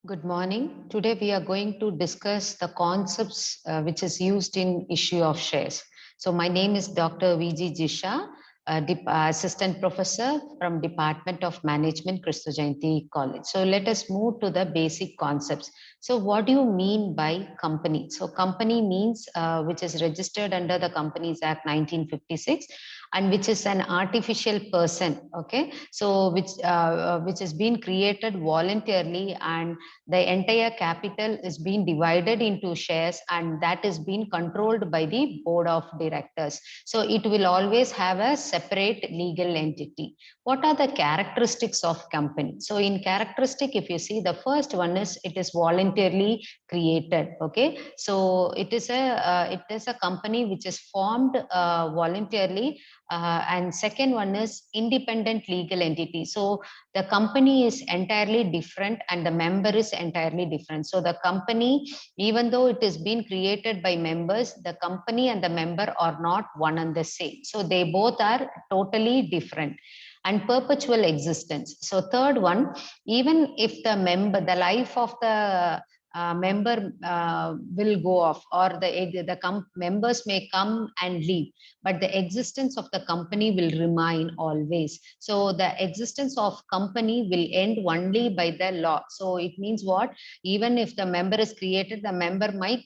Good morning. Today we are going to discuss the concepts which is used in issue of shares. So my name is Dr. VG Jisha, Assistant Professor from Department of Management, Christo Jayanti College. So let us move to the basic concepts. So what do you mean by company? So company means which is registered under the Companies Act 1956 and which is an artificial person. Okay, so which has been created voluntarily, and the entire capital is being divided into shares, and that is being controlled by the board of directors. So it will always have a separate legal entity. What are the characteristics of company? So in characteristic, if you see, the first one is it is voluntarily created. Okay, so it is a company which is formed voluntarily, and second one is independent legal entity. So the company is entirely different and the member is entirely different. So the company, even though it is being created by members, the company and the member are not one and the same. So they both are totally different. And perpetual existence. So third one, even if the life of the member will go off, or the members may come and leave, but the existence of the company will remain always. So the existence of company will end only by the law. So it means what? Even if the member is created, the member might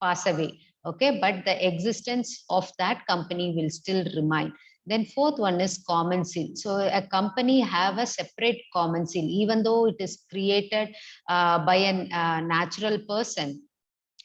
pass away. Okay, but the existence of that company will still remain. Then fourth one is common seal. So a company have a separate common seal, even though it is created by a natural person,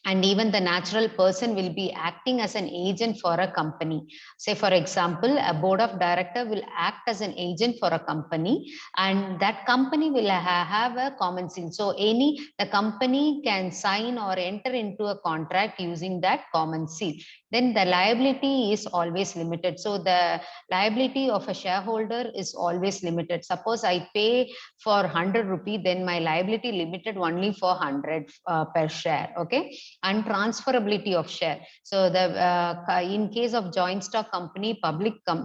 and even the natural person will be acting as an agent for a company. Say for example, a board of director will act as an agent for a company, and that company will have a common seal. So the company can sign or enter into a contract using that common seal. Then the liability is always limited. So the liability of a shareholder is always limited. Suppose I pay for 100 rupee, then my liability limited only for 100 per share. Okay, and transferability of share. So the in case of joint stock company,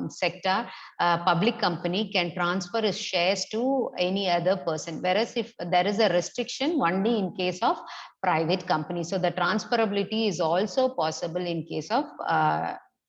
sector, public company can transfer its shares to any other person, whereas if there is a restriction only in case of private company. So the transferability is also possible in case of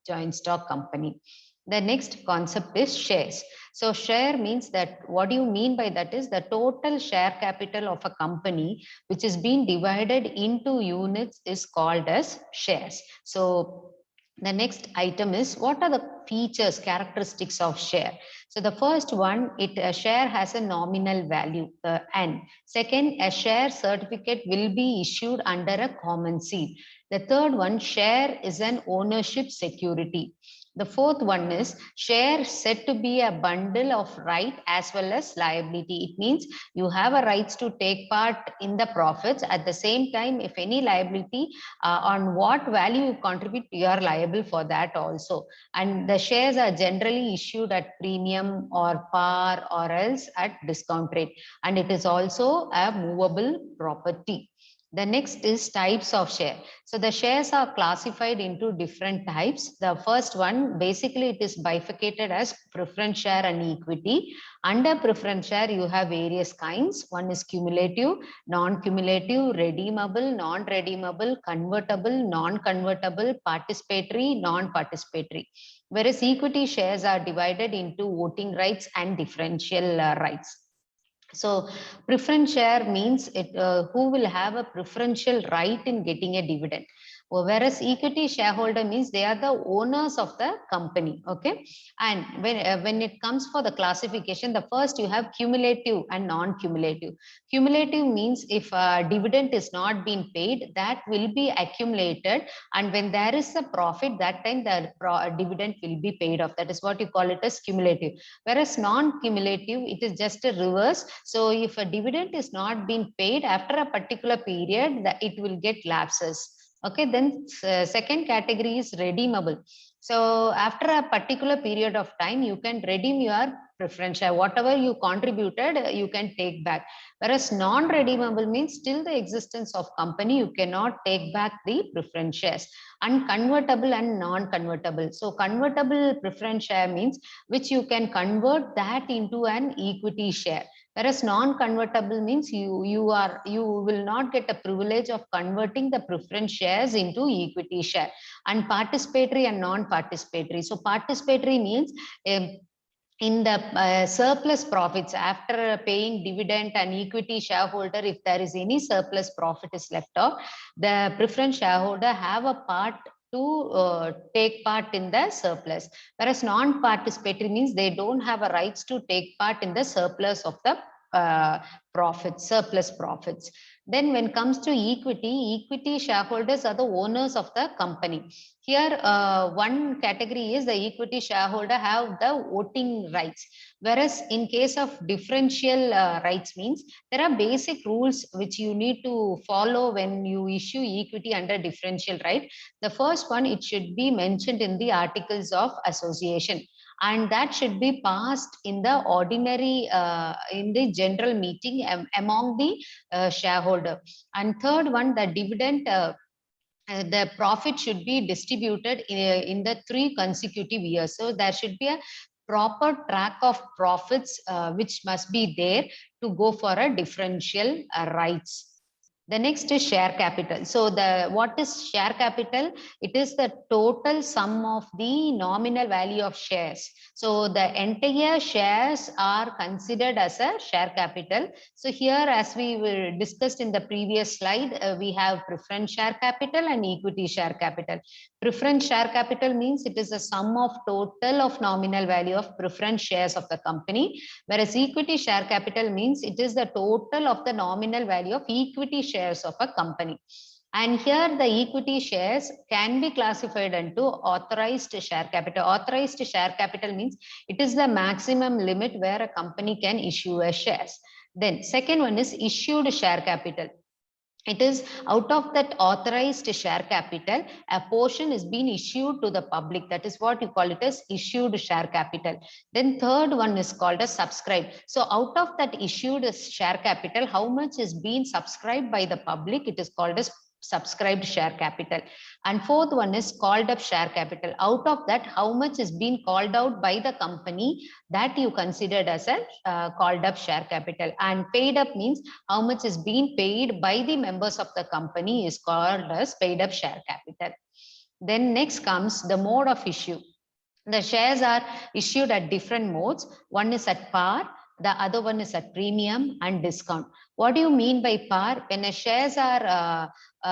joint stock company. The next concept is shares. So share means that, what do you mean by that is the total share capital of a company which is being divided into units is called as shares. So the next item is, what are the features, characteristics of share? So the first one, a share has a nominal value, the N. Second, a share certificate will be issued under a common seal. The third one, share is an ownership security. The fourth one is share said to be a bundle of right as well as liability. It means you have a rights to take part in the profits. At the same time, if any liability on what value you contribute, you are liable for that also. And the shares are generally issued at premium or par or else at discount rate. And it is also a movable property. The next is types of share. So the shares are classified into different types. The first one, basically it is bifurcated as preference share and equity. Under preference share, you have various kinds. One is cumulative, non-cumulative, redeemable, non-redeemable, convertible, non-convertible, participatory, non-participatory. Whereas equity shares are divided into voting rights and differential rights. So preference share means who will have a preferential right in getting a dividend. Whereas equity shareholder means they are the owners of the company. Okay, and when it comes for the classification, the first you have cumulative and non-cumulative. Cumulative means if a dividend is not being paid, that will be accumulated, and when there is a profit, that time the dividend will be paid off. That is what you call it as cumulative. Whereas non-cumulative, it is just a reverse. So if a dividend is not being paid after a particular period, it will get lapses. Okay, then second category is redeemable. So after a particular period of time, you can redeem your preference share. Whatever you contributed, you can take back. Whereas non-redeemable means still the existence of company, you cannot take back the preference shares. And convertible and non-convertible. So convertible preference share means which you can convert that into an equity share. Whereas non-convertible means you will not get a privilege of converting the preference shares into equity share. And participatory and non-participatory. So participatory means in the surplus profits after paying dividend and equity shareholder, if there is any surplus profit is left off, the preference shareholder have a part to take part in the surplus. Whereas non-participatory means they don't have a rights to take part in the surplus of the surplus profits. Then when it comes to equity shareholders are the owners of the company. Here, one category is the equity shareholder have the voting rights. Whereas in case of differential rights means there are basic rules which you need to follow when you issue equity under differential right. The first one, it should be mentioned in the articles of association, and that should be passed in the ordinary in the general meeting among the shareholder. And third one, the dividend the profit should be distributed in the 3 consecutive years. So there should be a proper track of profits which must be there to go for a differential rights. The next is share capital. So what is share capital? It is the total sum of the nominal value of shares. So the entire shares are considered as a share capital. So here, as we were discussed in the previous slide, we have preference share capital and equity share capital. Preference share capital means it is the sum of total of nominal value of preference shares of the company, whereas equity share capital means it is the total of the nominal value of equity shares of a company. And here the equity shares can be classified into authorized share capital. Authorized share capital means it is the maximum limit where a company can issue a shares. Then second one is issued share capital. It is out of that authorized share capital, a portion is being issued to the public. That is what you call it as issued share capital. Then third one is called as subscribed. So out of that issued share capital, how much is being subscribed by the public? It is called as subscribed share capital. And fourth one is called up share capital. Out of that, how much is being called out by the company, that you considered as a called up share capital. And paid up means how much is being paid by the members of the company is called as paid up share capital. Then next comes the mode of issue. The shares are issued at different modes. One is at par, the other one is at premium and discount. What do you mean by par? When the shares are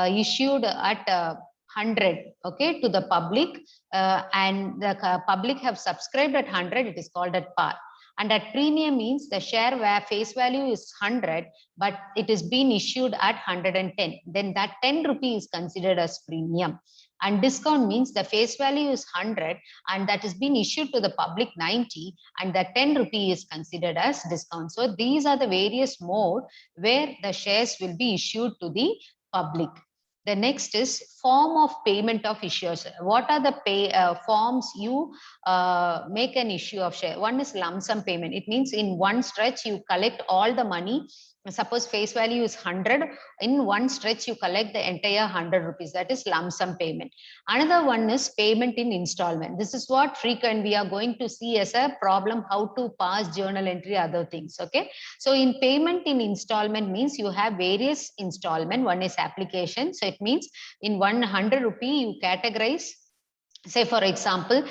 issued at 100, okay, to the public, and the public have subscribed at 100, it is called at par. And at premium means the share where face value is 100, but it is being issued at 110. Then that 10 rupee is considered as premium. And discount means the face value is 100 and that is being issued to the public 90, and the 10 rupee is considered as discount. So these are the various mode where the shares will be issued to the public. The next is form of payment of issuers. What are the forms you make an issue of share? One is lump sum payment. It means in one stretch you collect all the money. Suppose face value is 100, in one stretch you collect the entire 100 rupees, that is lump sum payment. Another one is payment in installment. This is what frequent we are going to see as a problem, how to pass journal entry, other things. Okay, so in payment in installment means you have various installment. One is application, so it means in 100 rupee you categorize. Say for example,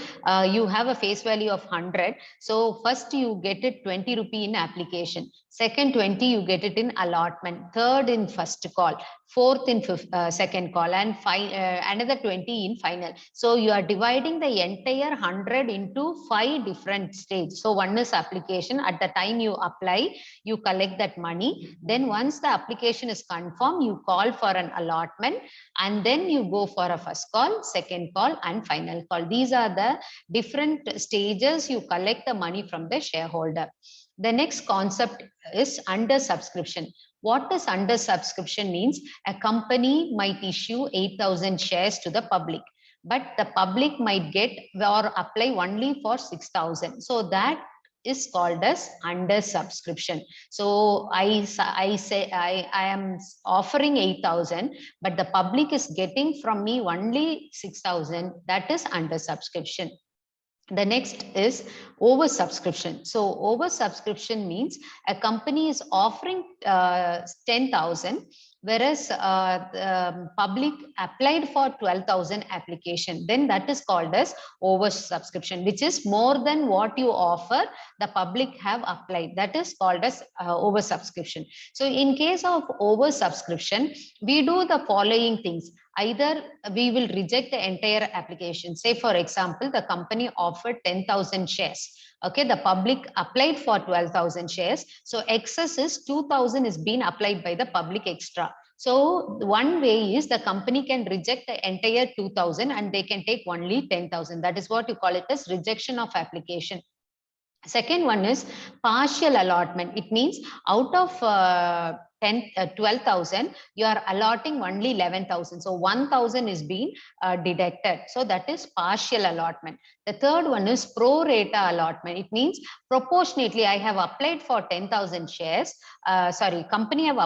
you have a face value of 100. So first you get it 20 rupee in application. Second 20 you get it in allotment. Third in first call. Fourth in second call, and another 20 in final. So you are dividing the entire 100 into 5 different stages. So one is application. At the time you apply, you collect that money. Then once the application is confirmed, you call for an allotment, and then you go for a first call, second call, and final call. These are the different stages you collect the money from the shareholder. The next concept is under subscription. What is under subscription means? A company might issue 8,000 shares to the public, but the public might get or apply only for 6,000. So that is called as under subscription. So I am offering 8,000, but the public is getting from me only 6,000. That is under subscription. The next is oversubscription. So oversubscription means a company is offering 10,000, whereas the public applied for 12,000 application. Then that is called as oversubscription, which is more than what you offer, the public have applied. That is called as oversubscription. So in case of oversubscription, we do the following things. Either we will reject the entire application. Say, for example, the company offered 10,000 shares. Okay, the public applied for 12,000 shares. So excess is 2,000 is being applied by the public extra. So one way is the company can reject the entire 2,000 and they can take only 10,000. That is what you call it as rejection of application. Second one is partial allotment. It means out of 12,000, you are allotting only 11,000. So 1,000 is being deducted. So that is partial allotment. The third one is pro rata allotment. It means proportionately, I have applied for 10,000 shares. Company have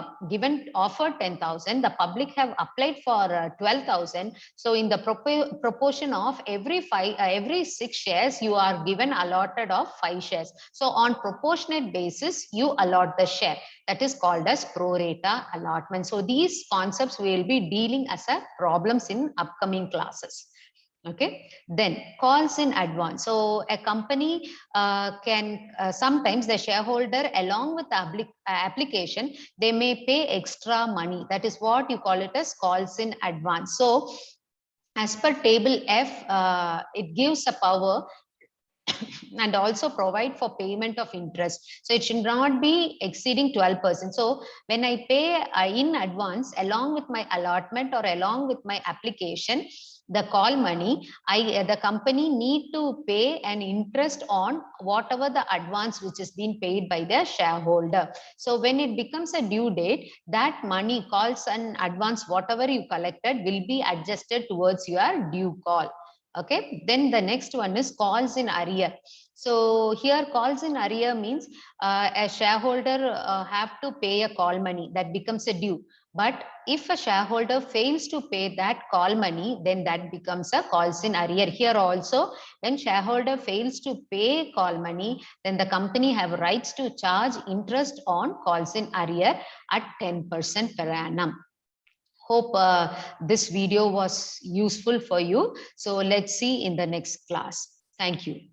offered 10,000. The public have applied for 12,000. So in the proportion of every 6 shares, you are given allotted of 5 shares. So on proportionate basis, you allot the share. That is called as pro rata allotment. So these concepts we will be dealing as a problems in upcoming classes. Okay, then calls in advance. So a company can sometimes the shareholder along with the application, they may pay extra money. That is what you call it as calls in advance. So as per table F, it gives a power and also provide for payment of interest. So it should not be exceeding 12%. So when I pay in advance along with my allotment or along with my application, the call money, the company need to pay an interest on whatever the advance which is being paid by the shareholder. So when it becomes a due date, that money, calls and advance, whatever you collected will be adjusted towards your due call. Okay, then the next one is calls in arrear. So here calls in arrear means a shareholder have to pay a call money that becomes a due. But if a shareholder fails to pay that call money, then that becomes a calls in arrear. Here also, when shareholder fails to pay call money, then the company have rights to charge interest on calls in arrear at 10% per annum. Hope this video was useful for you. So let's see in the next class. Thank you.